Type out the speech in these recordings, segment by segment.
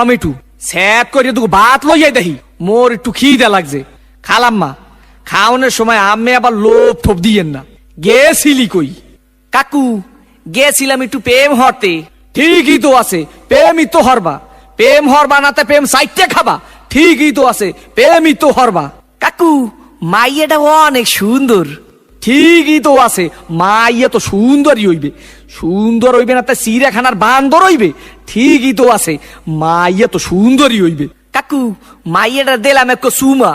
আমি একটু স্যাপ করে তোকে ভাত লইয়াই দেখি মোর একটু খিদে লাগছে। খালাম্মা খাওয়ানোর সময় আমি আবার লোভ ঠোপ দিয়েন না। গেছিলি কই? কাকু গেছিলাম একটু প্রেম হরতে। ঠিকই তো আছে, প্রেমই তো হরবা। প্রেম হরবা নাতে প্রেম সাইটে খাবা। ঠিকই তো আছে, প্রেমই তো হরবা। কাকু মাইয়াটা অনেক সুন্দর। ঠিকই তো আছে, মাইয়া তো সুন্দরই হইবে। সুন্দর হইবে না তা চিড়িয়াখানার বান্দর হইবে? ঠিকই তো আছে, মাইয়া তো সুন্দরই হইবে। কাকু মাইয়াটা দিলাম এক সুমা।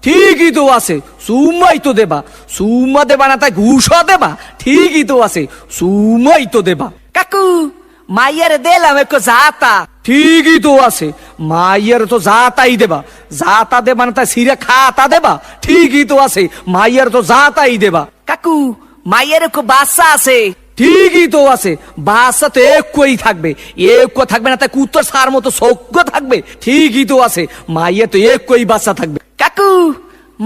ঠিকই তো আছে, সুমাই তো দেবা। সুমা দেবা না তাই ঘুষা দেবা? ঠিকই তো আছে, সুমাই তো দেবা। কাকু মাইয়ারে দিলাম এক জাতা। ঠিকই তো আছে, মাইয়ার তো জাতাই দেবা। জাতা দেবা না তাই সিরে খাতা দেবা? ঠিকই তো আছে, মাইয়ার তো জাতাই দেবা। কাকু মাইয়ার এক বাচ্চা আছে। ঠিকই তো আছে, বাচ্চা তো একই থাকবে। এক থাকবে না তাই কুত্তর সার মতো সৌক্য থাকবে? ঠিকই তো আছে, মাইয়া তো একই বাচ্চা থাকবে। কাকু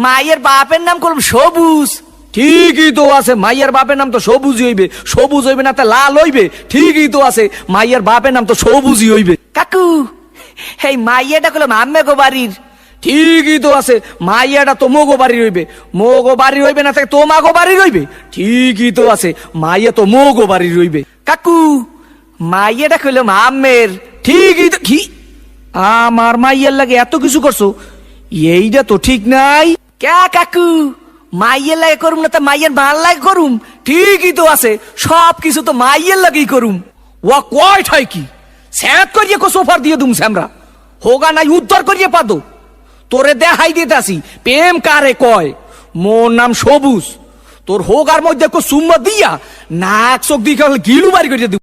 মাইয়ের বাপের নাম করলাম সবুজ। ঠিকই তো আছে, মাইয়ার বাপের নাম তো সবুজই হইবে। সবুজ হইবে না তা লাল হইবে? ঠিকই তো আছে, মাইয়ার বাপের নাম তো সবুজই হইবে। কাকু এই মাইয়াটা করলাম আম্মে গো বাড়ির। ঠিকই তো আছে, মাইয়াটা তো মোগো বাড়ি হইবে। মোগো বাড়ি হইবে না তাই তোমাগো বাড়ি হইবে? ঠিকই তো আছে, মাইয়া তো মোগো বাড়ি হইবে। কাকু মাইয়াটা করলাম আম্মের। ঠিকই তো। কি আমার মাইয়ার লাগে এত কিছু করছো? এইটা তো ঠিক নাই। কে কাকু মাইয়ের লাগে করুম না তা মাইয়ের ভাল লাগে করুম? ঠিকই তো আছে, সব কিছু তো মাইয়ের লাগেই করুম। ও কয় ঠাই কি স্যাট করিয়ে কো সোফার দিয়ে দুম স্যামরা হোগা নাই উদ্ধার করিয়ে পাদো। তোরে দেখাই দিতে আসি প্রেম কারে কয়। মোর নাম সবুজ। তোর হোগার মধ্যে কো সুম্মা দিয়া নাক চোখ দিয়ে গিলু বাড়ি করিয়ে দিব।